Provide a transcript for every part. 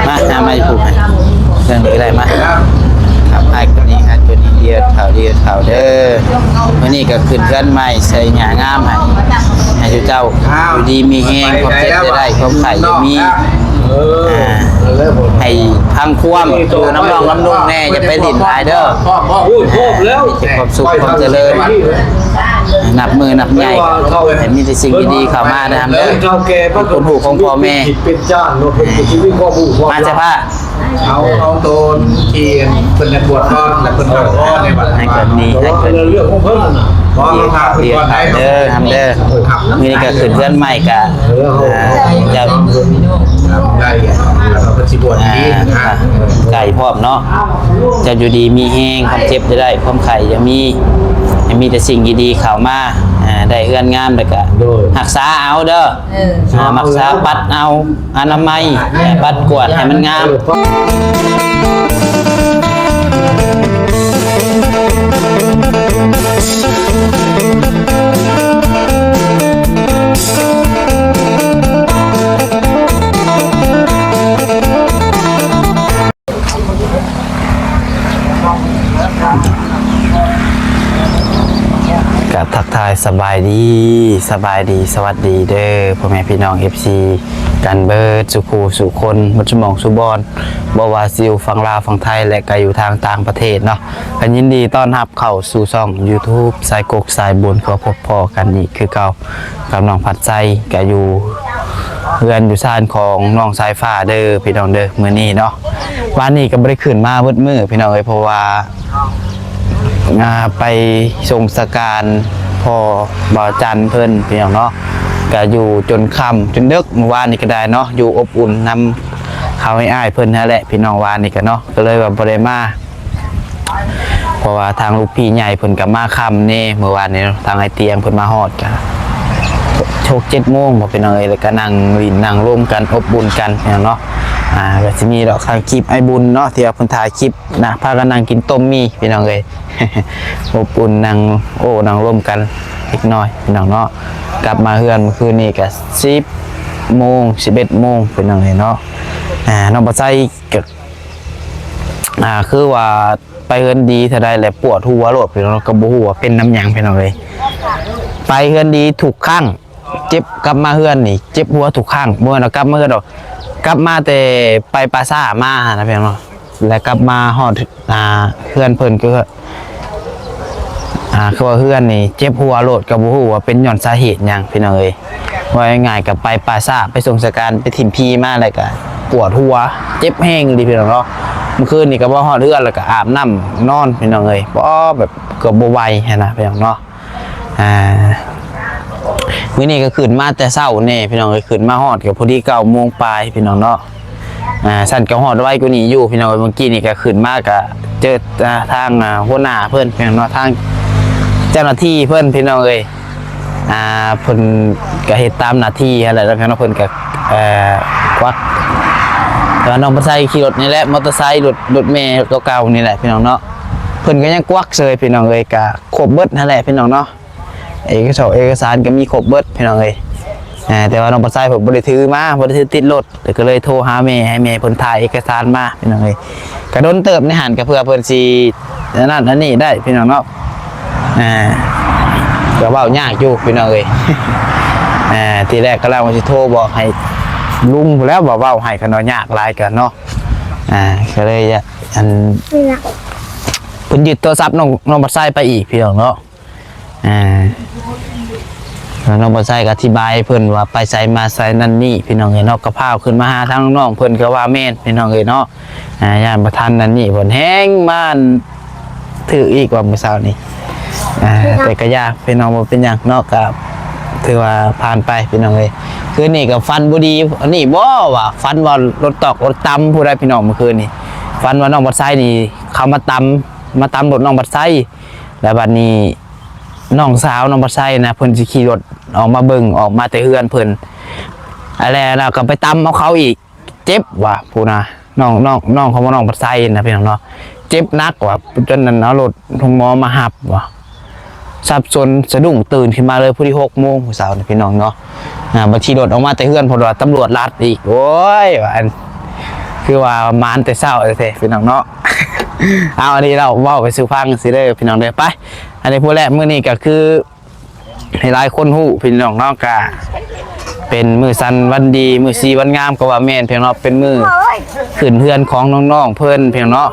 มาไม่ผูกเรื่องนี้อะไรมาครับไอ้คนนี้ฮะตัวนี้เดียวเท่าเด้อวันนี้ก็ขึ้นเพื่อนใหม่ใส่หญ้างามให้เจ้าอยู่ดีมีแห้งความเจ็บจะได้ความไข่จะมีให้พังคว่ำดูน้ำรองน้ำนุ่งแน่จะไปดิ่นไอเด้อจะความสุขความเจริญนับมือนับใหญ่เห็นมีแต่สิ่งดีๆเข้ามานะครับเด้อคุณหูของพ่อแม่มาใช่ป่ะเอาตัวที่เป็นบวชก้อนและเป็นก้อนในวันให้เกิดนี้ให้เกิดเรื่องของเพิ่นเดียวเด้อทำเด้อมีนี่ก็ขึ้นเพื่อนใหม่ก็จะได้เราเป็นสิบวชนี้ไก่พร้อมเนาะจะอยู่ดีมีแห้งความเจ็บจะได้ความไข่จะมีแต่สิ่งดีๆเข้ามาได้เอื้อนงามแล้วก็รักษาเอาเด้อรักษาปัดเอาอนามัยปัดกวาดให้มันงามกับทักทายสบายดีสวัสดีเด้อพ่อแม่พี่น้อง FC กันเบิร์ดสุขูสุคนมุชมองสุบอนบวาซิลฝั่งลาวฝั่งไทยและก็อยู่ทางต่างประเทศเนาะกันยินดีต้อนรับเข้าสู่ช่อง YouTube สายกกสายบุญขอพบพอกันอีกคือเก่ากับน้องผัดใจก็อยู่เรือนอยู่ซ่านของน้องสายฟ้าเด้อพี่น้องเด้อมื้อนี้เนาะวันนี้ก็บ่ได้ขึ้นมามืดพี่น้องเอ้ยเพราะว่าไปส่งสการพ่อบ่าวจันเพิ่นพี่น้องเนาะก็อยู่จนค่ำจนดึกเมื่อวานนี่ก็ได้เนาะอยู่อบอุ่นนำเขาให้อ้ายเพิ่นนั่นแหละพี่น้องวานนี่ก็เนาะก็เลยว่าบ่ได้มาเพราะว่าทางลูกพี่ใหญ่เพิ่นก็มาค่ำนี่เมื่อวานนี้ทางไอเตียงเพิ่นมาฮอดก็โชค7 โมงบ่พี่น้องเอ้ยแล้วก็นั่งลิ้นนั่งร่วมกันอบอุ่นกันพี่น้องเนาะก็สิมีดอกทางคลิปไอ้บุญเนาะที่ว่าเพิ่นถ่ายคลิปนะพากันนั่งกินต้มมี่พี่น้องเอ้ยอบอุ่นนั่งนั่งร่วมกันเล็กน้อยพี่น้องเนาะกลับมาเฮือนเมื่อคืนนี้ก็10 โมง 11 โมงพี่น้องเอ้ยเนาะน้องบ่ใส่ก็คือว่าไปเฮือนดีเท่าใดแหละปวดหัวโลดพี่น้องก็บ่ฮู้ว่าเป็นน้ำหยังพี่น้องเอ้ยไปเฮือนดีทุกครั้งเจ็บกลับมาเฮือนนี่เจ็บหัวทุกครั้งบ่ว่าเรากลับมาเฮือนดอกกลับมาแต่ไปปราสาทมานะพี่น้องเนาะแล้วกลับมาฮอดเฮือนเพิ่นคือว่าเฮือนนี่เจ็บหัวโลดก็บ่ฮู้ว่าเป็นย้อนสาเหตุหยังพี่น้องเอ้ยว่าง่ายๆก็ไปปราสาทไปส่งสการไปถิ่มพีมาแล้วก็ปวดหัวเจ็บแห้งดิพี่น้องเนาะเมื่อคืนนี่ก็บ่ฮอดเฮือนแล้วก็อาบน้ำนอนพี่น้องเอ้ยบ่แบบก็บ่ไหวนะพี่น้องเนาะมื้อนี้ก็ขึ้นมาแต่เช้าแน่พี่น้องเอ้ยขึ้นมาฮอดก็พอดี9 โมงปลายพี่น้องเนาะสั่นก็ฮอดไว้กว่านี้อยู่พี่น้องเมื่อกี้นี่ก็ขึ้นมาก็เจอทางหัวหน้าเพิ่นพี่น้องเนาะทางเจ้าหน้าที่เพิ่นพี่น้องเอ้ยเพิ่นก็เฮ็ดตามหน้าที่อะไรแล้วพี่น้องเพิ่นก็ควักแล้วน้องบ่ใส่ขี่รถนี่แหละมอเตอร์ไซค์รถเมล์เก่าๆนี่แหละพี่น้องเนาะเพิ่นก็ยังควักเซยพี่น้องเอ้ยก็ครบเบิดนั่นแหละพี่น้องเนาะเอกสารก็มีครบเบิดพี่น้องเอ้ยแต่ว่าน้องปัสไซผมบ่ได้ถือมาบ่ได้ถือติดรถแต่ก็เลยโทรหาแม่ให้แม่เพิ่นถ่ายเอกสารมาพี่น้องเอ้ยก็โดนเติบในหันก็เพื่อเพิ่นสินั่นอันนี้ได้พี่น้องเนาะก็เว้ายากอยู่พี่น้องเอ้ยทีแรกก็แล้วว่าสิโทรบอกให้ลุงแล้วบ่เว้าให้กันยากหลายกันเนาะก็เลยอันเพิ่นยึดโทรศัพท์น้องปัสไซไปอีกพี่น้องเนาะน้องบ่ใส่ก็อธิบายเพิ่นว่าไปใส่มาใส่นั่นนี่พี่น้องเอ้ยเนาะกระเพราขึ้นมาหาทางน้องเพิ่นก็ว่าแม่นพี่น้องเอ้ยเนาะย่านบ่ทันนั่นนี่เพิ่นแฮงมาถืออีกว่ามื้อเช้านี้แต่ก็ยากพี่น้องบ่เป็นหยังเนาะก็ถือว่าผ่านไปพี่น้องเอ้ยคืนนี้ก็ฟันบ่ดีอันนี้บ่ว่าฟันว่ารถตอกรถตำผู้ใดพี่น้องเมื่อคืนนี้ฟันว่าน้องบ่ใส่นี่เขามาตำรถน้องบ่ใส่แล้วบัดนี้น้องสาวน้องบัดไซนะเพิ่นสิขี่รถออกมาเบิ่งออกมาแต่เฮือนเพิ่นอะไรแล้วก็ไปตำเอาเขาอีกเจ็บว่ะพูนะน้องเขาว่าน้องบัดไซนะพี่น้องเนาะเจ็บนักว่ะจนนั้นเอารถทงหมอมาหับว่ะสับสนสะดุ้งตื่นขึ้นมาเลยพอดี6 โมงมื้อเช้านี่พี่น้องเนาะบัดขี่รถออกมาแต่เฮือนเพราะว่าตำรวจลัดอีกโอ้ยว่า คือว่ามานแต่เศร้าเท่พี่น้องเนาะ เอาอันนี้เราเว้าไปสู่ฟังสิเด้อพี่น้องเด้อไปอันนี้ผู้แรกมื้อนี้ก็คือให้หลายคนฮู้พี่น้องเนาะก็เป็นมื้อสันวันดีมื้อสีวันงามก็ว่าแม่นพี่น้องเป็นมื้อขึ้นเฮือนของน้องๆเพิ่นพี่น้องเนาะ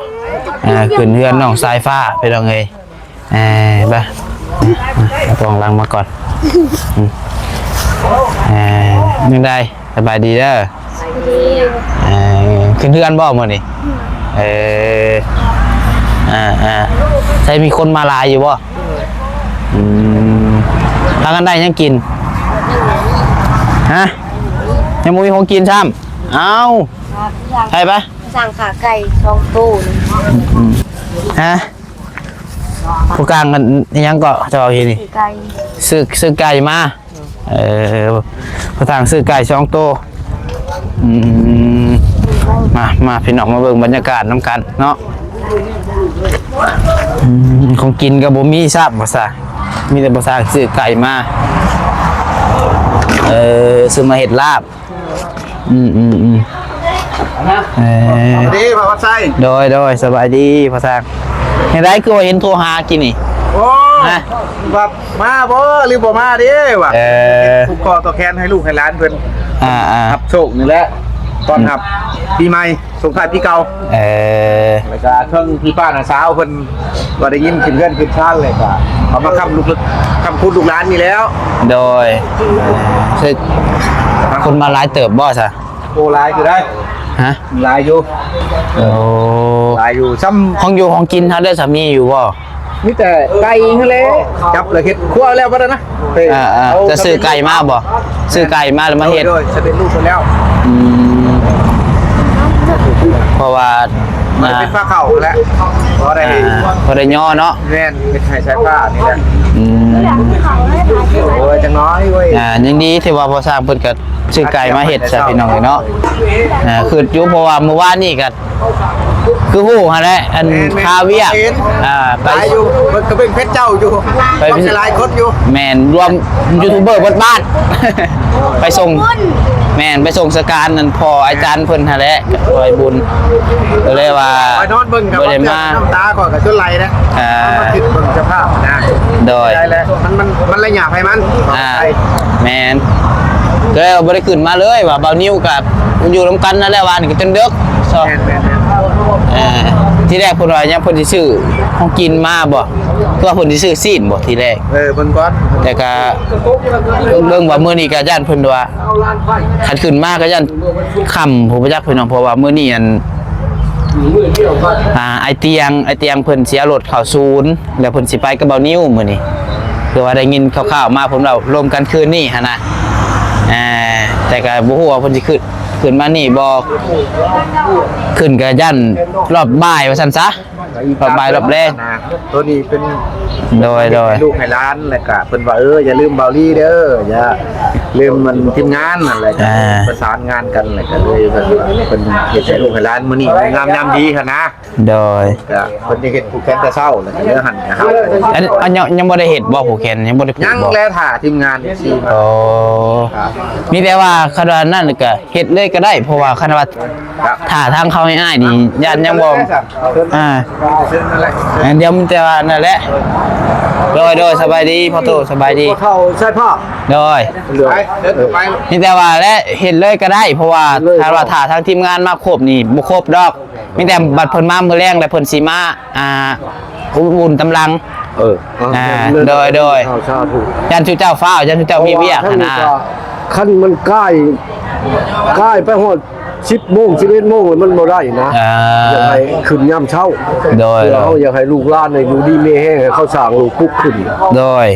ขึ้นเฮือนน้องสายฟ้าพี่น้องเอ้ยไปเอาตัวหลังมาก่อนยังได้สบายดีเด้อขึ้นเฮือนบ่มื้อนี้ใช่มีคนมาลายอยู่บ่ทางกันได้ยังกินฮะยังมีของกินซ้ำเอาใช่ปะ สั่งขาไก่2ตู้นึง ฮะผู้กลางกันยังก็จะเอาทีนี่ ไก่ ซื้อไก่มาผู้ทางซื้อไก่2ตัวมาพี่น้องมาเบิ่งบรรยากาศน้ำกันเนาะของกินกับบ่มีทราบภาษามีแต่ภาษาซื้อไก่มาซื้อมาเห็ดลาบดีพ่อวัดไส้ โดยสบายดีภาษาเห็นไรคือว่าเห็นโทรหากินนี่ โอ้แบบมาบ่หรือบ่มาดิว่ะผูกคอตัวแคนให้ลูกให้หลานเพิ่นรับโชคนี่แหละตอนรับปีใหม่ส่งท้ายปีเก่าแล้วก็เครื่องพี่ป้าน้าสาวเพิ่นก็ได้ยินขึ้นเรือนขึ้นชาติเลยก็เขามาค้ำพูดลูกหลานนี่แล้ว โดยคนมาหลายเติบบ่ซะ โอ้หลายอยู่ได้ ฮะ หลายอยู่ โอ้ หลายอยู่ซ้ำ ห้องอยู่ห้องกินท่านได้สามีอยู่บ่ มีแต่ไก่นั่นแหละจับเลยเฮ็ดครัวแล้วบ่ได้นะ จะซื้อไก่มาบ่ซื้อไก่มาแล้วมาเฮ็ด โดยจะเป็นลูกคนแล้ว เพราะว่า มันเป็นผ้าเข่าแล้วพอได้ พอได้ย่อเนาะ แน่นเป็นไทยใช้ผ้านี่แหละโอ้ยจังน้อยเว้ย ยังดีที่ว่าพอสร้างเพิ่นก็ซื้อไก่มาเฮ็ดซะพี่น้องเนาะคืออยู่เพราะว่าเมื่อวานนี่ก็คือฮู้หั่นแหละอันคาเวียไป ไปอยู่มันก็เป็นเพชรเจ้าอยู่ต้องใช้ลายคดอยู่ แม่นรวมยูทูบเบอร์บ้าน ไปส่งแม่นไปส่งสการนั่นพออาจารย์เพิ่นหั่นแหละก็ไปบุญก็เลยว่า ไปนอนเบิ่งกับ บ่ได้มา น้ำตาก่อนกับจนไหลนะมันคิดเบิ่งสภาพนะ โดย ได้แล้วมันระหยาบให้มัน แม่นก็เลยบ่ได้ขึ้นมาเลยว่าเบานิ้วกับอยู่ร่วมกันนั่นแหละว่านี่ก็จนดึกซอ แม่น ที่แรกเพิ่นว่ายังเพิ่นสิซื้อของกินมาบ่คือว่าเพิ่นสิซื้อซีนบ่ทีแรก เบิ่งก่อน แต่ก็เบิ่งว่ามื้อนี้ก็ย่านเพิ่นว่าคันขึ้นมาก็ย่านค่ำผู้ประจักษ์พี่น้องเพราะว่ามื้อนี้อันไอเตียงเพิ่นเสียรถเข้าศูนย์แล้วเพิ่นสิไปกับเบานิ้วมื้อนี้คือว่าได้ยินคร่าวๆมาผมเรารวมกันคืนนี้หั่นน่ะแต่ก็บ่ฮู้ว่าเพิ่นสิขึ้นมานี่บ่ขึ้นก็ย่านรอบบ่ายว่าซั่นซะรอบบ่ายรอบแรก ตัวนี้เป็น โดย ลูกให้ร้านแล้วก็เพิ่นว่าอย่าลืมเบาลี่เด้ออย่าลืมมันทีมงานนั่นแหละประสานงานกันแล้วก็เลยเป็นเฮ็ดให้ลูกให้ร้านมื้อนี้งามยามดีหั่นนะ โดย ก็เพิ่นจะเฮ็ดผู้แข่งแต่เช้าแล้วก็เนื้อหั่นนะครับ อันยังบ่ได้เฮ็ดบ่ผู้แคนยังบ่ได้ผูก ยัง บ่ แลถ่าทีมงานอีกที โอ้มีแต่ว่าคันว่านั่นก็เฮ็ดเลยก็ได้เพราะว่าคันว่าถ้าทางเขาให้อ้ายนี่ย่านยังบ่เดี๋ยวมันแต่ว่านั่นแหละโดยสบายดีพ่อโตสบายดี เข้าใช่พ่อ โดย ไปเดินไป นี่แต่ว่าและเฮ็ดเลยก็ได้เพราะว่าถ้าว่าถ้าทางทีมงานมาครบนี่บ่ครบดอกมีแต่บัดเพิ่นมามื้อแรงแล้วเพิ่นสิมาอุ่นตำลังโดยยันชูเจ้าฟ้าวยันชูเจ้ามีเวียกนะ คันมันใกล้ไปฮอด10 โมง 11 โมงมันบ่ได้นะอยากให้ขึ้นยามเช้า โดย เราอยากให้ลูกหลานในอยู่ดีมีแห้งให้เขาสร้างลูกปุ๊กขึ้น โดย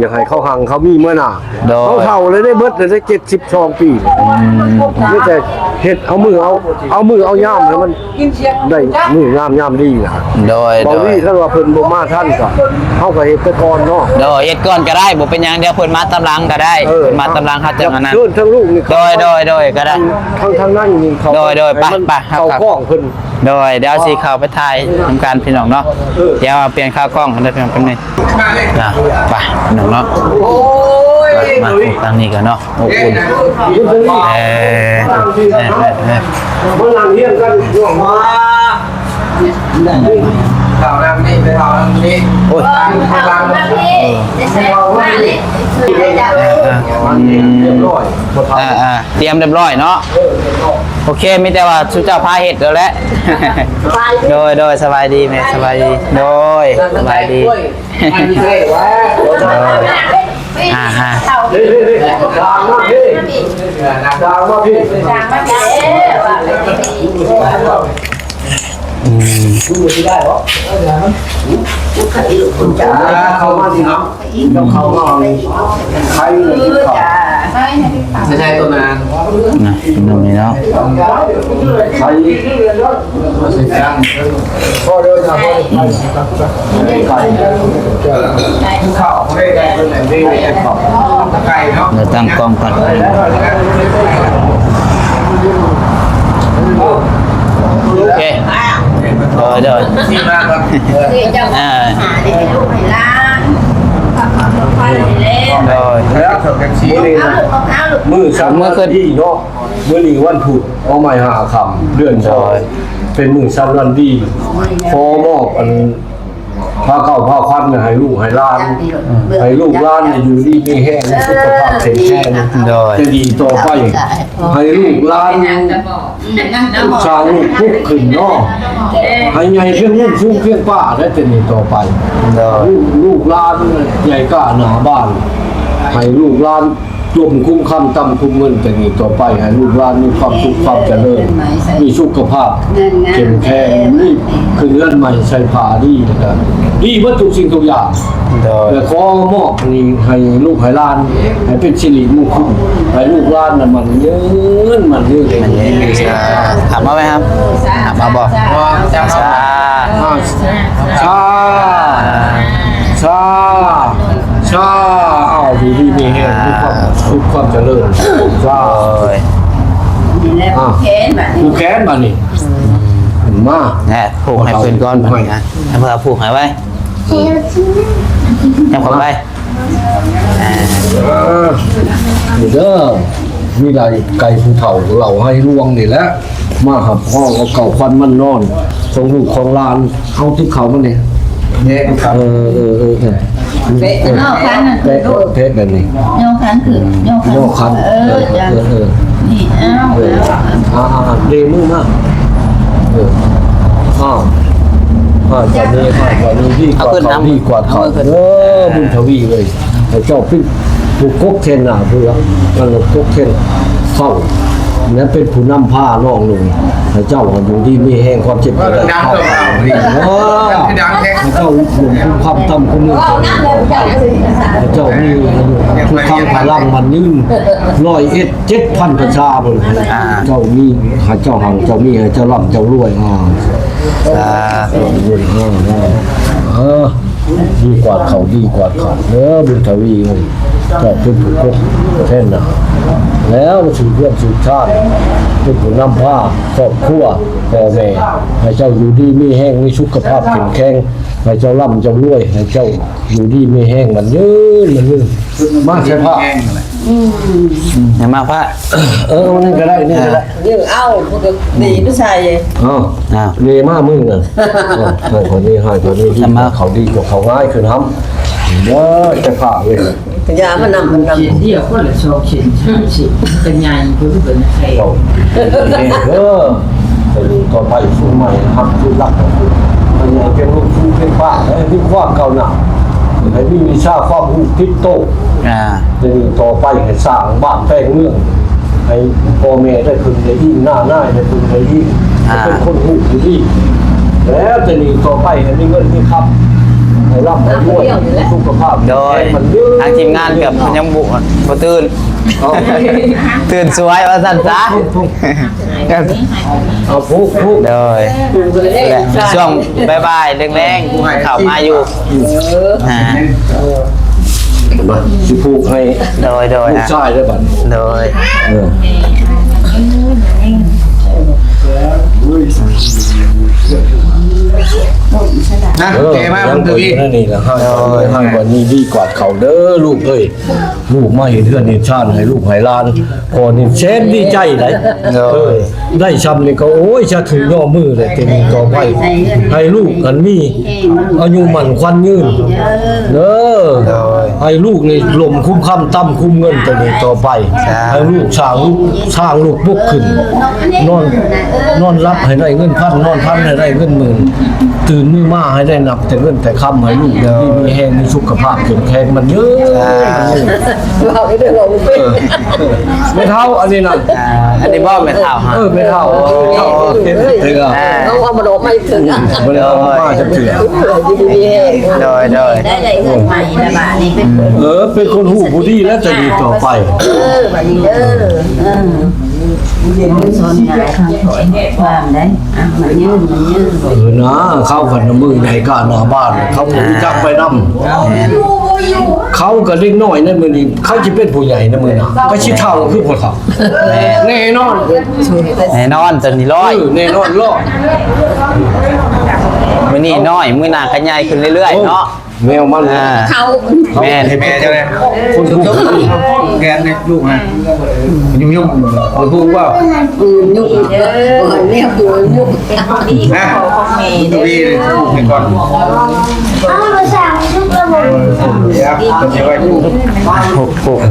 อยากให้เขาหังเขามีเมื่อหน้า โดย เขาเฒ่าเลยได้เบิดเลยได้72 ปีนี่แต่เฮ็ดเอามือย่ามแล้วมันได้มือย่ามดีนะ โดย บ่มีถ้าว่าเพิ่นบ่มาทันก็เฮาก็เฮ็ดไปก่อนเนาะ โดยเฮ็ดก่อนก็ได้บ่เป็นหยังเดี๋ยวเพิ่นมาตำลังก็ได้เพิ่นมาตำลังเฮาจังอันนั้น เชิญทั้งลูกนี่ โดยก็ได้ ทางนั้นนี่เขา โดยไป เขาข้องเพิ่น โดยเดี๋ยวสิเข้าไปถ่ายทำการพี่น้องเนาะเดี๋ยวเปลี่ยนข้าวกล้องกันได้เพียงแป๊บนึงไปพี่น้องเนาะ โอ้ย มาทางนี้กันเนาะอบอุ่นมันหลังเฮียนกันช่วงว่า ข่าวน้ำนี่ไปข่าวน้ำนี่ โอ้ย ไปล้าง เตรียมเรียบร้อยเนาะโอเคมีแต่ว่าสุเจ้าพาเห็ดแล้วแหละโดยสบายดีแม่สบายดีโดยสบายดีดางมาพี่เขามาสิครับแล้วเขาก็ใครเลยเขา ใช่ตัวนาน นะตรงนี้เนาะ ใครพ่อเดินทางไปไก่ ข่าวไม่ได้เป็นแบบนี้ไก่เนาะ เราตั้งกล้องก่อนโอเคเดี๋ยว ที่มากครับ ลูกให้ล้านไฟเลย แล้วเถิดกันชี้เลยนะ มือสั่นมือขึ้นที่เนาะมือนี้วันพุธเอาใหม่หาคำเดือนชอยเป็นมือสั่นวันดีพอมอบอันพาเข้าพาควันให้ลูกให้ล้านให้ลูกล้านอยู่ดีมีแห้งสุขภาพแข็งแรงจะดีต่อไปให้ลูกล้านชาวลูกพุกขึ้นเนาะให้ใหญ่เพียงลูกชุ่มเพียงป้าได้จะดีต่อไปลูกล้านใหญ่ก้าหนาบ้านให้ลูกล้านรวมคุ้มคำต่ำคุ้มเงินจะดีต่อไปให้ลูกล้านมีความสุขความเจริญมีสุขภาพเข้มแข็งนี่คือเงื่อนใหม่ใช้ผ้าดีนะครับดีเพื่อทุกสิ่งทุกอย่างแต่ขอมอบนี่ให้ลูกให้ล้านให้เป็นสิริมงคลให้ลูกล้านน่ะมันเยินมันยืดเลย ถามมาไหมครับถามมาบอกชา ชาอ้าวดูดีมีแห้งมีความสุขความเจริญชาผูกแขนมานี่มา เนี่ยผูกให้เพื่อนก้อนแบบนี้นะให้เพื่อผูกให้ไว้ยังขอไป เด้อมีได้ไก่ภูเฒ่าเราให้ล่วงนี่แหละมาหับห้องเอาเก่าควันมันนอนของลูกของลานเอาที่เขามันเนี่ยเป๊ะนอกคันเป๊ะแบบนี้ โยคันคือโยคันนี่เดมือมากจากนี้ดีกว่าเขาดีกว่าเขาบุญทวีเลยไอ้เจ้าพี่ผู้กกเทนน่ะเพื่อกันกกเทนเข้านั้นเป็นผู้นำผ้าน้องลงไอ้เจ้าอยู่ที่มีแห่งความเจ็บปวดดังเจ้าหลวงคุณความทำคุณเมืองเจ้ามีทุกครั้งพลังมันนิ่ง107,000ประชาบนเจ้ามีหาเจ้าหังเจ้ามีให้เจ้าร่ำเจ้ารวยดีกว่าเขาบุญทวีเลยก็เป็นผู้กแท่นนะแล้วสืบเรื่องสืบชาติเป็นผู้นำผ้าครอบครัวพ่อแม่ให้เจ้าอยู่ดีมีแห้งมีสุขภาพแข็งแรงให้เจ้าร่ำเจ้ารวยให้เจ้าอยู่ดีมีแห้งมันยืนมาใช่ผ้าอย่ามาพระนี่ก็ได้นี่ก็ได้ยังเอาพวกดีผู้ชายเลี้ยมามึงน่ะให้คนนี้ให้คนนี้ที่มาเขาดีกว่าเขาง่ายขึ้นทำจะผ่าเลยยามันนำเดี๋ยวคนละชอบชิ้นเป็นใหญ่คือเป็นใครต่อไปสู้ใหม่ครับสู้รักมันยังเป็นลูกสู้เป็นป้าให้พี่ความเก่าหนาให้พี่มีชาความรู้ทิศโตจะต่อไปให้สร้างบ้านแปลงเมืองให้พ่อแม่ได้คุณได้ยิ่งหน้าได้คุณได้ยิ่งเป็นคนหูดีแล้วจะนี่ต่อไปให้มีเงินมีคำให้ร่ำให้รวยสุขภาพโดยทางทีมงานกับยังบุกตื่นสวยว่าสันจ้าเอาพุกโดยช่วงบายแรงๆข่าวมาอยู่สิพูกให้โดยใช่ได้บัดโดย นะแกมาบุญทวี นั่นนี่แหละให้วันนี้ดีกว่าเขาเด้อลูกเอ้ยลูกมาเห็นเพื่อนเห็นชาติให้ลูกให้หลานพอนี่เชนดีใจเลยได้ชำนี่ก็โอ้ยจะถือย่อมือเลยเต็มต่อไปให้ลูกกันมีอายุมันควันยืนเด้อให้ลูกนี่ลมคุ้มค่ำตั้มคุ้มเงินตัวนี้ต่อไปให้ลูกสร้างลูกบุกขึ้นนอนรับให้ได้เงินพันนอนพันให้ได้เงินหมื่นตื่นมือมาให้ได้นับแต่เงินแต่คำให้ลูกเดี๋ยวนี้มีแห้งมีสุขภาพเข้มแข็งมันเยอะ เราไม่ได้ลงเป็น ไม่เท่าอันนี้นะ อันนี้บ่ไม่เท่าฮะ ไม่เท่าเห็นถึงอ่ะ ต้องเอามาโดนไม่ถึงอ่ะ ไม่ได้เอามาจะถึง ดี โดย ได้ได้เงินใหม่ละบาทนี่เป็น เป็นคนหูผู้ดีแล้วจะดีต่อไป บัดนี้เด้อสอนงานข้างถอยความได้มายืน นะเข้ากันมือในการหน้าบ้านเขาจักไปนำเขาก็เล็กน้อยในมือนี้เขาจะเป็นผู้ใหญ่ในมือนะก็ชิเท่าคือพวกเขาแน่นอน แน่นอนจนนี่ร้อย แน่นอนรอด มื้อนี้น้อยมื้อหน้าก็ใหญ่ขึ้นเรื่อยๆเนาะ แมวมัน เขา แม่น ให้แม่เจ้าเลย คนทุกข์ แกนเนี่ยลูกฮะยุ่งเอาทูว่า ยุ่งเยอะเรียกตัวยุ่ง นะบุญทวีเลยลูกให้ก่อนเดี๋ยวจะไว้ลูก ผูกเ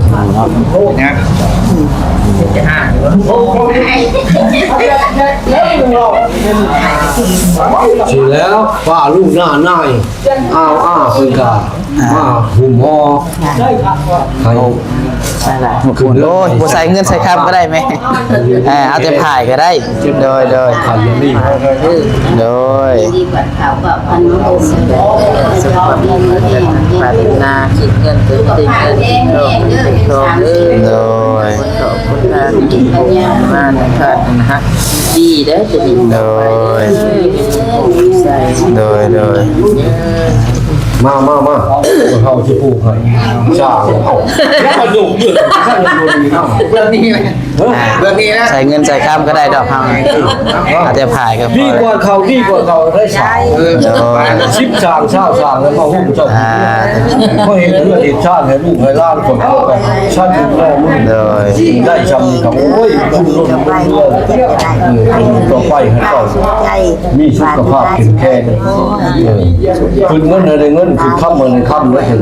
นาะ นะ สิแล้วป้าลูกหน้านายอ้าวเพิ่นก็มาหุ่มหอให้ คุณโอ้ยบ่ใส่เงินใส่คำก็ได้ไหมเอาแต่ผ่ายก็ได้โดย ขันนี่ โดย ดีกว่าเขาก็พันโลสุดปรารถนาคิดเงินถึงติดเงินโลกโดยขอบคุณค่ะกินปัญญามากนะครับนะฮะดีเด้อจะดี โดย ใส่ โดย มาเขาที่ปลูกให้จ้าเอาแล้วก็ดุเดือดข้างบนนี้เอา เรื่องนี้เลยเรื่องนี้นะ ใส่เงินใส่คำก็ได้ดอกเฮาเอาแต่ผ่ายก็พ ดี อก ว่าเขาได้สาว ชิปสางชาติสางแล้วมาหุ้มเจ้าก็เห็นเพื่อนเห็นชาติให้ลูกให้ล้านคนเขาไปชาติถึงแม่มึง โดย ได้ชำนี่เขาโอ้ยคุณรุ่นต่อไปให้เขามีสุขภาพแข็งแรงคืนเงินอะไรเงินคือค่ำเงินค่ำแล้วเห็น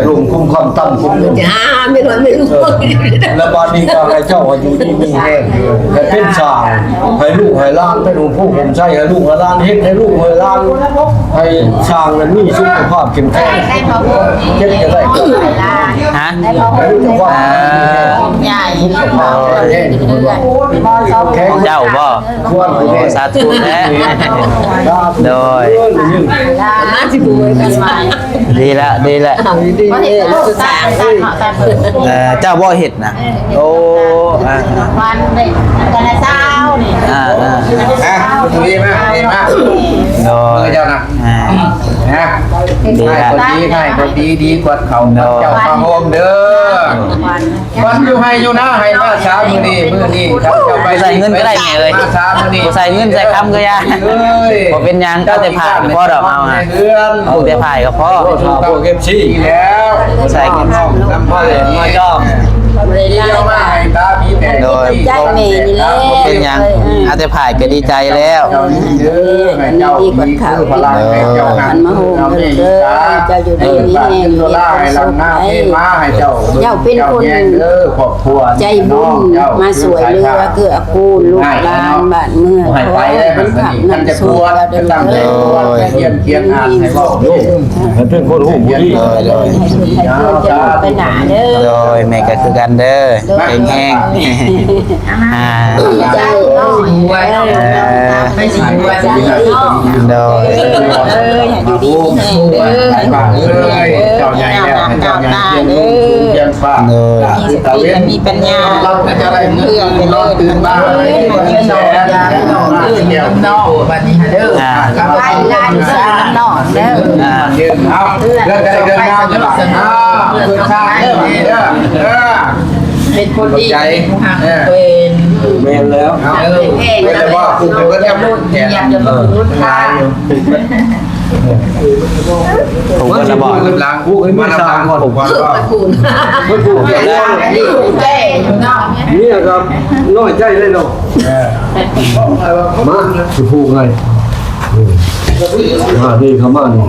ลงคุ้มค่ำตั้งคุ้มเงิน ไม่รู้ แล้วบานนี้ก็ให้เจ้าอายุที่มีแห้งให้เป็นสางให้ลูกให้ล้านเป็นผู้ผมใช้ให้ลูกให้ล้านเฮ็ดให้ลูกให้ล้านให้สางนั้นมีสุขภาพแข็งแรงเจ็บจะได้ ฮะ ให้ลูกสุขภาพ ใหญ่ สุขภาพแข็งแข็ง เจ้าบ่ ควร โอ้สาธุแท้โดย มาที่บุยกันมา ดีละ ดีสุดสาง เจ้าบ่เฮ็ดนะโอ้ วันเด็กกันละเช้านี่ บุญทวีมาดีมาก โดย เจ้านะนะให้คนดีดีกว่าเขาเจ้ามาโฮมเด้อวันอยู่ให้อยู่นะให้มาช้ามื้อนี้เจ้าไป ใส่เงินก็ได้แม่เอ้ย มาช้ามื้อนี้ ใส่เงินใส่คำก็ยา บ่เป็นหยังก็แต่ผ่ายก็พอดอกเอาเอาแต่ผ่ายก็พอ โปรแกรมชี้ แล้ว ใส่เงิน น้ำมาเลย มาจอม เลย เดียวมาให้ตาพี่แม่ โดย ใจเมย์นี่แหละ บ่เป็นหยังเอาแต่ผ่ายก็ดีใจแล้ว เจ้าดีเด้อแม่เจ้าดีคือพลังแม่เจ้าหันมาโฮมเด้อเจ้าอยู่ดีนี่แม่อยู่ในความสุขให้มาให้เจ้าเจ้าเป็นคนเด้อครอบครัว ใจบุญมาสวยเรือเกือกูลลูกหลานบ้านเมือง ให้ไปได้มันขับนั่นจะปวดจะตั้งใจปวดเขียนอ่านให้เว้าดู ให้เป็นคนหูผู้ดี ไปหนาเด้อ โดยแม่ก็คือกันเด้อแห้งๆ ใจน้อยไม่สิว่าใจน้อย โดย อยู่ดีเด้อ บ้านเลยเจ้าใหญ่แล้วเจ้าใหญ่เยี่ยมฟ้า โดย ตะเวนมีปัญญาเราจะได้เพื่อนนอนตื่นบ้านเลยนอนเดี๋ยวนอกบัดนี้เด้อ ไปลานสามนอกเด้อ เดินเอาเดินได้เดินงานจะหลับเดินทางเด้อเด้อ เป็นคนดี ใจ เป็น แม่นแล้ว ไม่ได้ว่าคุณเป็นคนแอบแก อยากจะมาลุ้นค่ะ ผมก็ระบอก หลังผู้ขึ้นมาทำก่อนผมว่า ไม่ถูก นี่แก่เนาะ เนี่ยครับน้อยใจเลยเนาะมาสิพูดไงนี่เขามานี่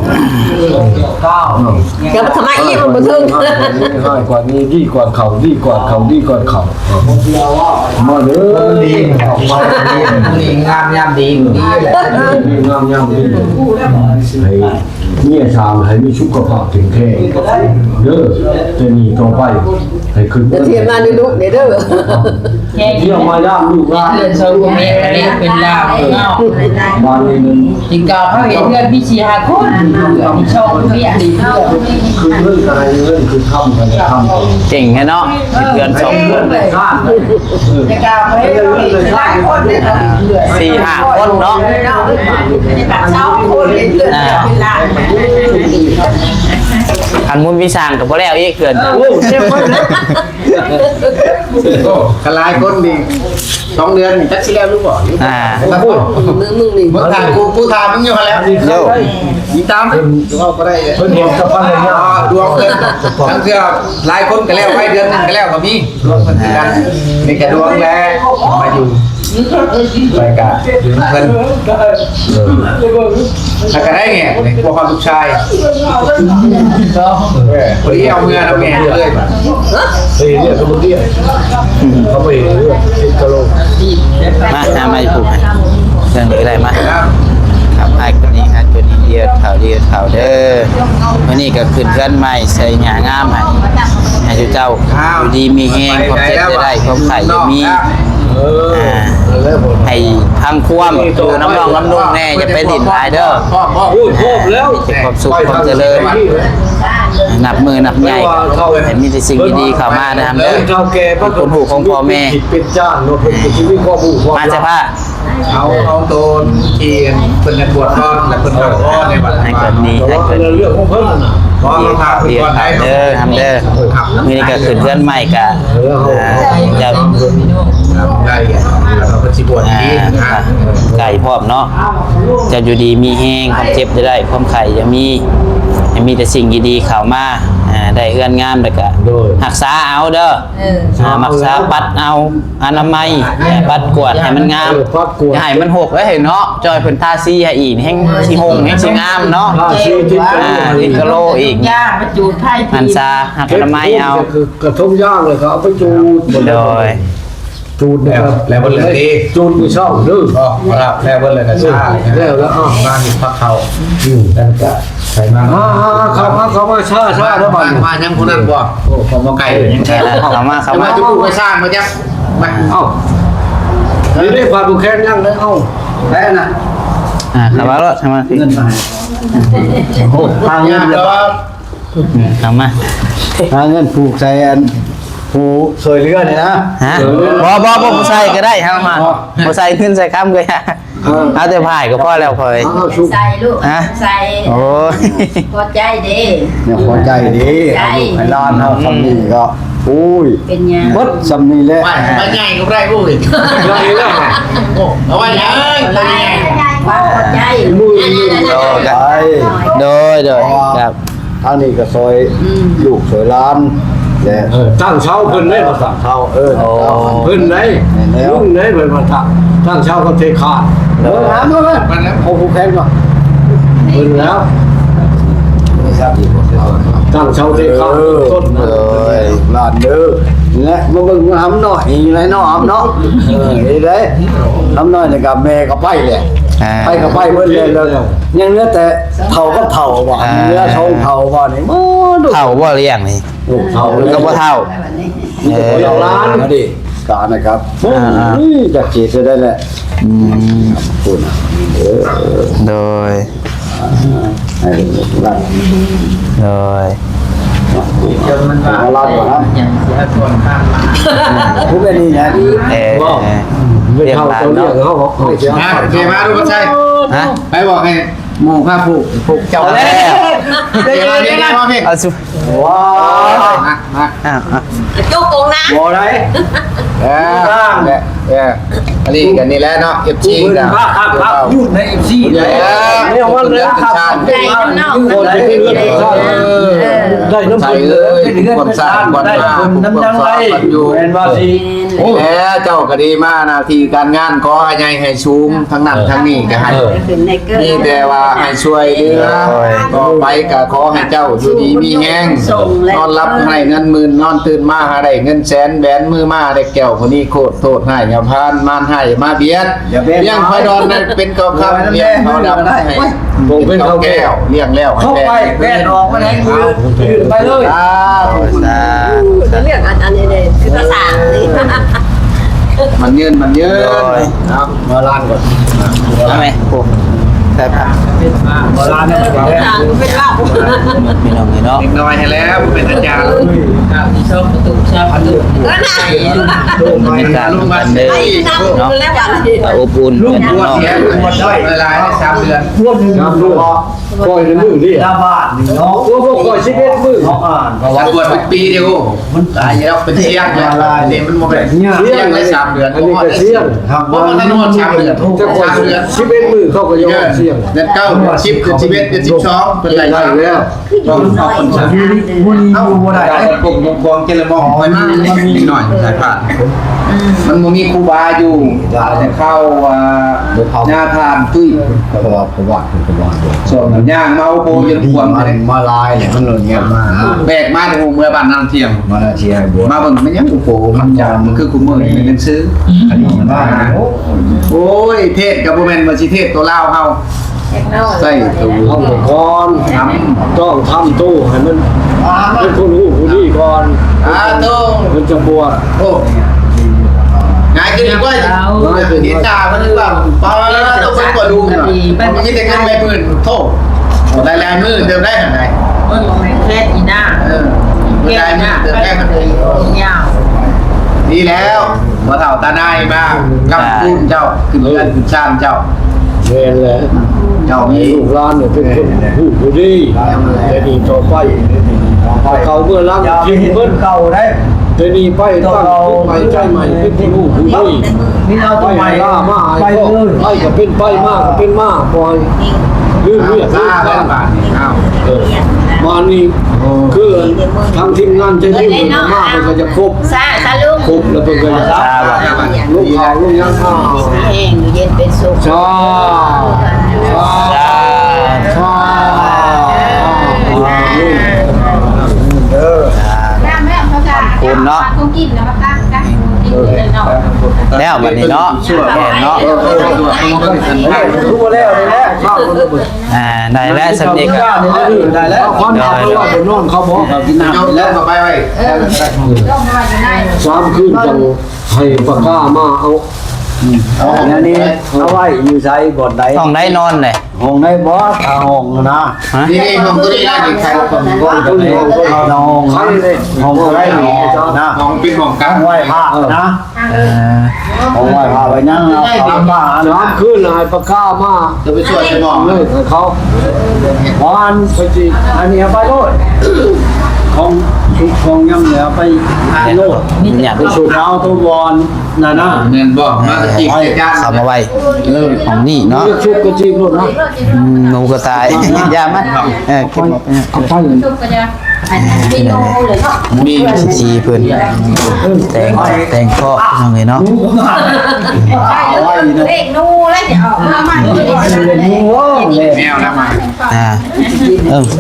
เดี๋ยวทำไมอีกมันบ่ถึง ง่ายกว่านี้ดีกว่าเขาดีกว่าเขาดีกว่าเขามาเด้อดี ดีงามยามดีดีแหละ งามยามดีให้เนี่ยชามให้มีสุขภาพถึงแข็งเด้อจะหนีต่อไปให้ขึ้น เทียนมาดูเด้อ เที่ยวมาย่ามลูกหลาน เรื่องชาวเมียกันเป็นลาวเนาะ บ้านนี้นึง จริงก็เขาเห็นเพื่อนพี่ชีหาคนที่ชอบเมียดีเพื่อน คือเรื่องอะไรเรื่องคือทำกันทำ เก่งแค่เนาะเดือนสองเดือน จะกล่าวให้เราเห็นหลายคนเนี่ย 4-5 คนเนาะ ชาวคนเป็นเพื่อนเป็นลาว คันมุนวิสางกับพอแล้วอีกเกิน กระลายคนดี2 เดือนจักสิแล้วรู้บ่ มาพูด มึงนี่ มึงถามกูผู้ถามมึงอยู่แล้ว โย่ ยิงตามเราก็ได้ เพิ่นเห็นกับปัญญา ดวงเพิ่นทั้งเทื่อหลายคนก็แล้วไว้เดือนนึงก็แล้วก็มีดวงเพิ่นคือกันนี่ก็ดวงแลมาอยู่ไปกะเพิ่นถ้าก็ได้เนี่ยพวกความลูกชายพอดีเอาเมื่อเอาแม่เลย เฮ้ยเนี่ยเขาบ่เรียกเขาไปเรื่องกะโหลก มาผูกให้เรื่องนี้อะไรมาครับไอ้คนนี้ครับตัวนี้เดียวข่าวเด้อวันนี้ก็ขึ้นเพื่อนใหม่ใส่หญ้างามให้เจ้าอยู่ดีมีแฮงความเจ็บได้ความไข่ยังมีให้ทำความดูน้ำรองน้ำนุ่งแน่อย่าไปดิ่นหลายเด้อ โอ้ยครบแล้ว ความสุขความเจริญนับมือนับใหญ่ให้มีแต่สิ่งดีๆเข้ามานะครับ แล้ เด้ ว อ เจ้าแก่พระ คุณหูของพ่อแม่ เป็นจ้างเนาะเป็นชีวิตครอบครัว มาเจ้าผ้า เอาโดนเกียนเพิ่นจะบวชก้อนและเพิ่นทำก้อนในวัน ให้เกิดนี้ให้เกิด เรื่องของเพิ่นน่ะ เพราะเราพาเพิ่น เดียว ก้อนได้ เด้อทำเด้อมีนี่ก็ขึ้นเพื่อนใหม่กะจะ ได้เราเป็นสิบวชดีนะ ไก่พร้อมเนาะจะอยู่ดีมีแห้งความเจ็บจะได้ความไข่จะมีแต่สิ่งดีๆเข้ามาได้เอื้อนงามแล้วก็รักษาเอาเด้อรักษาปัดเอาอนามัยปัดกวดให้มันงามอย่าให้มันหกไว้ให้เนาะจอยเพิ่นทาสีให้อีกแห่งสิหงแห่งสิงามเนาะลิกโลอีก ย่ามาจูดไพ่ มันซาหักอนามัยเอา คือกระทงย่างเลยครับเอาไปจูด โดย จูดนะครับ แล้วเพิ่นเลยดี จูดมีช่องดื้อ ก็ครับแล้วเพิ่นเลยนะชา แล้วแล้วอ้าว บ้านอยู่พักเขาแล้วก็ใส่มา เขามาช้าแล้วบ้าน มายังคนนั้นบ่โอ้ของบ่ไก่ยัง ใช่แล้วเข้ามา มาจะพูดว่าสร้างมาจ้ะมา เอ้านี่ได้ความบุแค้นยังเลยเอ้า ได้นะ เข้ามาแล้วเข้ามาสิ โอ้ทางเงินแล้ว เข้ามา หาเงินผูกใส่อันผูสวยเรือเนี่ยนะ ฮะบ่ผู้ใส่ก็ได้เข้ามาผู้ใส่ขึ้นใส่ค้ำก็ได้เอาแต่ผ่ายก็พอแล้วพอย ใส่ลูกใส่ โอ้ย พอใจเด้ เนี่ยพอใจดีไอ้ร้านเฮาสำนีก็อุ้ย เป็นยัง บดสำนีแหละ มาใหญ่ก็ได้พูดอีกโอ้เอาไว้ยังตัวใหญ่ ความพอใจ โดยครับ ทางนี้ก็ซอยลูกซอยร้านแต่ ตั้งเช้าเพิ่นได้มาสั่ง เฮาเพิ่นได้ลุงได้เพิ่นมาตั้งเช้าก็เทขาด ถามมาเลย มันแล้ว เอาผูกแขนก่อน เพิ่นแล้วตั้งเช้าเทขาดต้น เลยร้านเด้อนี่แหละมาเบิ่งมาหำหน่อยนี่แหละเนาะหำเนาะนี่แหละหำหน่อยนี่กับแม่ก็ไปแหละไปก็ไปเบิ่เลยยังเหลือแต่เฒ่ากับเฒ่าบ่เหลือชงเฒ่าบ่นี่บ่ดู เท่าบ่เลี้ยงนี่ เฒ่า ก็บ่เท่า ร้านนะดิกานะครับนี่จากจีจะได้แหละคุณ โดย ให้ร้าน โดย จนมันว่า ร้านก่อนนะ อย่างเสียส่วนข้างมา ผู้เป็นนี่นะ ไม่เท่าเจ้าเรียกเขาบอกให้เจ้า โอเคมาดูมาใช่ ฮะ ไปบอกให้หมู่ข้าผูกเจ้า เอาแล้ว ได้มาพี่ เอาสุ ว้าว มา จุกองนะ บ่ได้ อันนี้กันนี่แหละเนาะ FG กัน พูดใน FC เนี่ยว่าเรื่องครับ ใจน้ำเน่า คนที่เลือดได้น้ำ ใส่ พึ่ง เลยความสร้างความ ได้ มา น้ำยังไง อยู่ เป็นว่าสิ แล้วเจ้าก็ดีมากหน้าที่การงานขอให้ใหญ่ให้สูงทั้งนั้นทั้งนี้ก็ให้ เป็นในเกิด นี่แต่ว่าให้ช่วยเหลือต่อไปก็ขอให้เจ้าอยู่ดีมีแห้งนอนรับให้เงินหมื่นนอนตื่นมาหาได้เงินแสนแบนมือมาได้แก้วคนนี้โคตรโทษให้อย่าพานมานให้มาเบียดเลี้ยงไฟดอนนั่นเป็นกองคำเลี้ยงเขาดำให้เป็นข้าวแก้วเลี้ยงแล้ว เข้าไปแม่ออกมาแทงมือไปเลย เรื่องอันนี้เลยคือภาษานี่ มันยืนมันยืน มาล้างก่อน ทำไมโอ้ใช่ปะ มาล้างเนี่ย เป็นเล่า มีน้องนี่เนาะ เด็กน้อยให้แล้วเป็นอาจารย์ ที่ชอบประตูชอบประตู ก็น่า เป็นการกันเด้อ ไอ้น้ำ เนาะ แล้วกัน อบอุ่น ลูก เป็น บวช น้อง เสียบวชได้เวลาได้3 เดือน พวกนึงครับลูกคอยในมือนี่หน้าบ้านนี่เนาะพวกคอย11มื้อเขาอ่าน วันบวชเป็นปีเดียวมันตายแล้วเป็นเสียงเลยนี่มันโมเป็นเสียงได้3 เดือน อันนี้ก็เสี่ยงครับ เพราะมันนอน3 เดือน จะคอย 3 เดือน 11มื้อเขาก็ยอมเสี่ยง เดือน9 เดือน10 เดือน11 เดือน12เป็นไร ได้แล้ว อยู่ซอย เอ้าบ่ได้ผมบองเจริญมองหอยมากนิดหน่อยสายผ่านมันบ่มีครูบาอยู่แต่เข้าหน้าทานตุ้ย ประวัติ ส่วนย่างเมาโบยันควง มันมาลายเนี่ยมันเลยเงี้ยมาก แบกมาถึงเมื่อบ้านนางเที่ยง มาเชียร์บัว มาเบิ่งมันยังโอ้โหมันจางมันคือกูมือนี่เป็นซื้อ อันนี้มันบ้า โอ้ยเทศกับบ่แม่นว่าสิเทศตัวลาวเฮาใส่ตัว ทำก่อนต้องทำตู้ให้มันเป็นคนรู้ผู้ดีก่อน โต มันจะบวช โอ้ง่ายขึ้นอีกว่าเห็นตามันคือแบบปาแล้วต้องไปกดดูหน่อยมันคิดแต่เงินไปหมื่นโทษหลายๆมือเติมได้ขนาดไหน เมื่อแค่อีหน้า หลายมือเติมได้ขนาดไหน ยาว ดีแล้วบ่เฒ่าตาได้มากกับคุณเจ้าขึ้นเรือนขึ้นชานเจ้า เรียนเลย เจ้ามี ลูกหลานเนี่ยเป็นคนผู้ดีแต่นี่ต่อไปเขาเมื่อล้างกินเพิ่นเก่าได้แต่นี่ไปตั้งไปใจใหม่เป็นผู้ดีนี่เอาทำไมล่ามาไปเลยไปก็เป็นไปมากก็เป็นมากปล่อยลืมเรียก ซ่าได้บาทนี่อ้าว มานี่คือทางทีมงานใจดีมากมันก็จะครบ ซาซาลุง ครบแล้วเพิ่นก็จะลูกเขาลูกยังข้า แห้งเย็นเป็นสุข ชาชาชา คุณเนาะแล้วบัดนี้เนาะแก่เนาะ รู้แล้วเลยแหละข้าวคนละเบิด ได้แล้วสำเร็จ ได้แล้วความหมายว่าเป็นนอนเขาบอกกินน้ำ แล้วต่อไปไว้ 3 คืนจังให้ปากกามาเอาอันนี้เอาไว้อยู่ใช้บ่อนใด ห้องได้นอนเลย ห้องในบ่ถ้าห้องนะ ฮะ นี่ผมตัวนี้ได้ดีใครผม ห้องตัวนี้ห้องใครเลยห้องอะไรนะ มองเป็นมองกัน ไหว้พระนะห้องไหว้พระไว้นั่งเอาบ้า3 คืนให้ปากกามา จะไปช่วยจะมอง เลยให้เขาวานไปจีอันนี้ไปโลดของทุกของยังเหลือไปโลด อยาก ไปสูบเอาตัวบอลน่ะนะ เงินบอกมากระจิกในการ เข้ามาไว้ของนี่เนาะ เลือกชุดก็จีบโลดนะ หนูก็ตายยามันกิน เอาไป มี ชีเพิ่นแต่งข้อน้องเอ้ยเนาะ เอาไว้นะ เด็กนูแล้วจะออกมาใหม่ โอ้แม่ แมวนะมา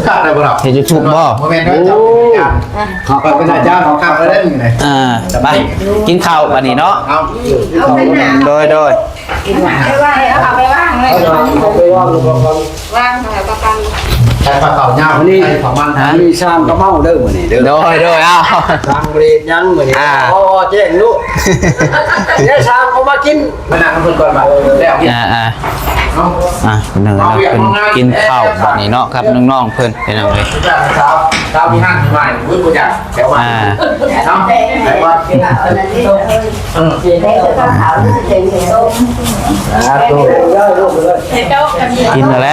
ขาดอะไรบ้าง เฮ็ดยูทูบบ่ โมเมนต์ด้วยจับเปิดเป็นอาจารย์ของข้าวได้ยังไง ไปกินข้าวบัดนี้เนาะ เอา โดย ไปว่างเอาไปว่างเลย เอาไปว่างลงกัน ว่างเอาประกัน ใช้ปลาเต่าเน่าใช้ของมัน มีชามกระเมาเด้อมื้อนี้เด้อ โดยอ้าว ทางเรียนยังมื้อนี้อ๋อแจ้งลูกเนี่ยชามเขามากิน ขนาดเพิ่นก่อนมาแล้ว เป็นกินข้าวบัดนี้เนาะครับน้องๆเพิ่นเป็นจังได๋ เช้าที่ห้างใหม่อุ้ยกูอยากแถวว่าน้ำแต่ว่า กินแล้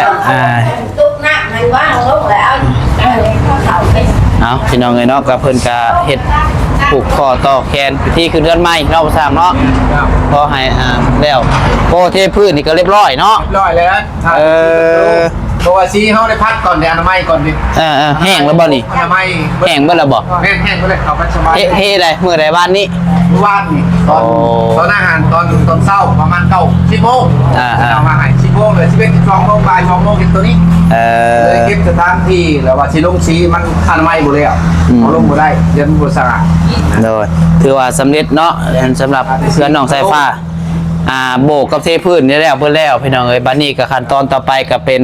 ว ตุ๊กหน้าไหน มันว่างลูกแล้วเขาไป เอาพี่น้องเอ้ยเนาะก็เพิ่นก็เฮ็ดผูกคอต่อแขนพิธีขึ้นเรือนใหม่เนาะสร้างเนาะพอให้แล้วโอ้เทพื้นนี่ก็เรียบร้อยเนาะ ร้อยแล้ว ตัวซีเฮาได้พักก่อนแต่อนามัยก่อนดิ แห้งแล้วบ่นี่ อนามัย แห้งเบิดแล้วบ่ แห้งๆก็เลยเข้าไปสบาย เฮ้ได้มื้อใดบ้านนี้ ว่านนี่ตอนอาหารตอนเช้าประมาณ10 โมงเอามาให้10 โมงเลย11 12 โมงบ่าย2 โมงเก็บตัวนี้เลยเก็บสถานที่แล้วว่าสิลงสีมันอนามัยบ่แล้วเอาลงบ่ได้เดี๋ยวมันบ่สะอาด โดยถือว่าสำเร็จเนาะสำหรับเพื่อนน้องสายฟ้าโบกกับเทพื้นนี่แล้วเพิ่นแล้วพี่น้องเอ้ยบัดนี้ก็ขั้นตอนต่อไปก็เป็น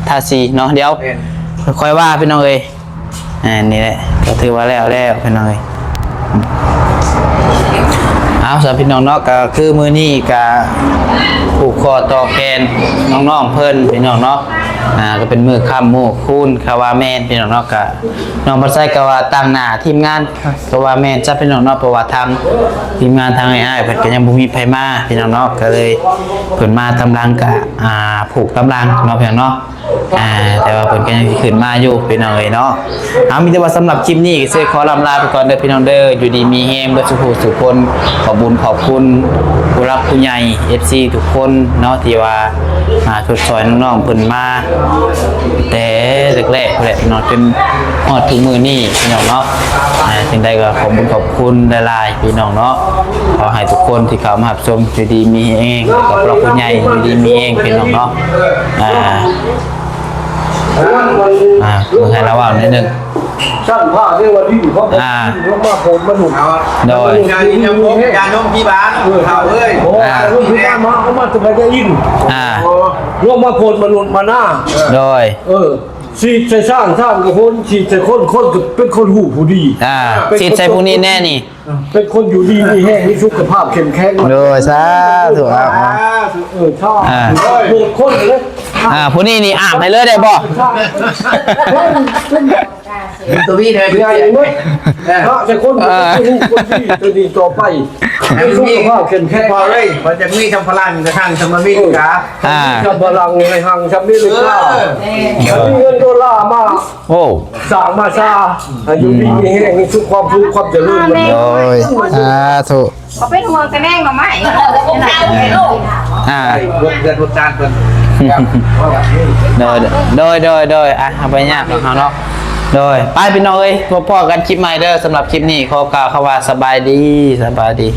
ทาสีเนาะเดี๋ยวค่อยว่าพี่น้องเอ้ยนี่แหละก็ถือว่าแล้วพี่น้องเอ้ยเอาสำหรับพี่น้องเนาะก็คือมื้อนี้ก็ผูกคอต่อแขนน้องๆเพิ่นพี่น้องเนาะก็เป็นมือค่ำมือคูณคาวาแมนพี่น้องเนาะก็น้องบ่ใส่ก็ว่าตั้งหน้าทีมงานคาวาแมนจับพี่น้องเนาะเพราะว่าทางทีมงานทางอ้ายเพิ่นก็ยังบ่มีไผมาพี่น้องเนาะก็เลยเพิ่นมาตำลังก็ผูกตำลังเนาะพี่น้องเนาะแต่ว่าเพิ่นก็ยังสิขึ้นมาอยู่พี่น้องเอ้ยเนาะมีแต่ว่าสำหรับคลิปนี้ก็สิขอลำลาไปก่อนเด้อพี่น้องเด้ออยู่ดีมีแฮงเบิดสุขสุขคนขอบุญขอบคุณผู้รักผู้ใหญ่ FC ทุกคนเนาะที่ว่าช่วยซอยน้องๆเพิ่นมาแต่แรกๆแหละพี่น้องจนฮอดถึงมื้อนี้พี่น้องเนาะจึงได้ก็ขอบุญขอบคุณหลายๆพี่น้องเนาะขอให้ทุกคนที่เข้ามารับชมอยู่ดีมีแฮงกับผู้รักผู้ใหญ่อยู่ดีมีแฮงพี่น้องเนาะเมื่อให้เราว่านิดนึง ชั้นผ้าเรียกว่าที่เขาบอกมาผมมาหนุน โดย ยาดีน้ำพกยาดมพี่บ้านเขาเอ้ย โอ้รุ่นพี่บ้านมาเขามาจะไปได้ยินร่วมมาโพลมาหนุนมาหน้า โดย ฉีดใส่สร้างกับคนฉีดใส่คนเป็นคนหูผู้ดี สิทธิ์ใจผู้นี้แน่นี่ เป็นคนอยู่ดีมีแห้งมีสุขภาพเข้มแข็ง โดยซะถูกครับ ชอบโหดคนเลย ผู้นี้นี่อาบให้เลยได้บ่ ตัวพี่เธอ ใหญ่ไหมถ้าจะคนจะดีต่อไปมีสุขภาพเข้มแข็ง พอเลยมันจะมีทำพลังจะทางทำมามีกา ทำพลังในหังทำมิลิก้ามีเงินดอลลาร์มา โอ้ สร้างมาซาอยู่ดีมีแห้งมีสุขความสุขความเจริญ โดยถูก เขาเป็นห่วงกันแน่งมาไหม เดือนทุกจานเพิ่น โดยเอาไปยากของเขาเนาะโดยไปพี่น้องเอ้ยพบกันคลิปใหม่เด้อสำหรับคลิปนี้ขอกล่าวคำว่าสบายดี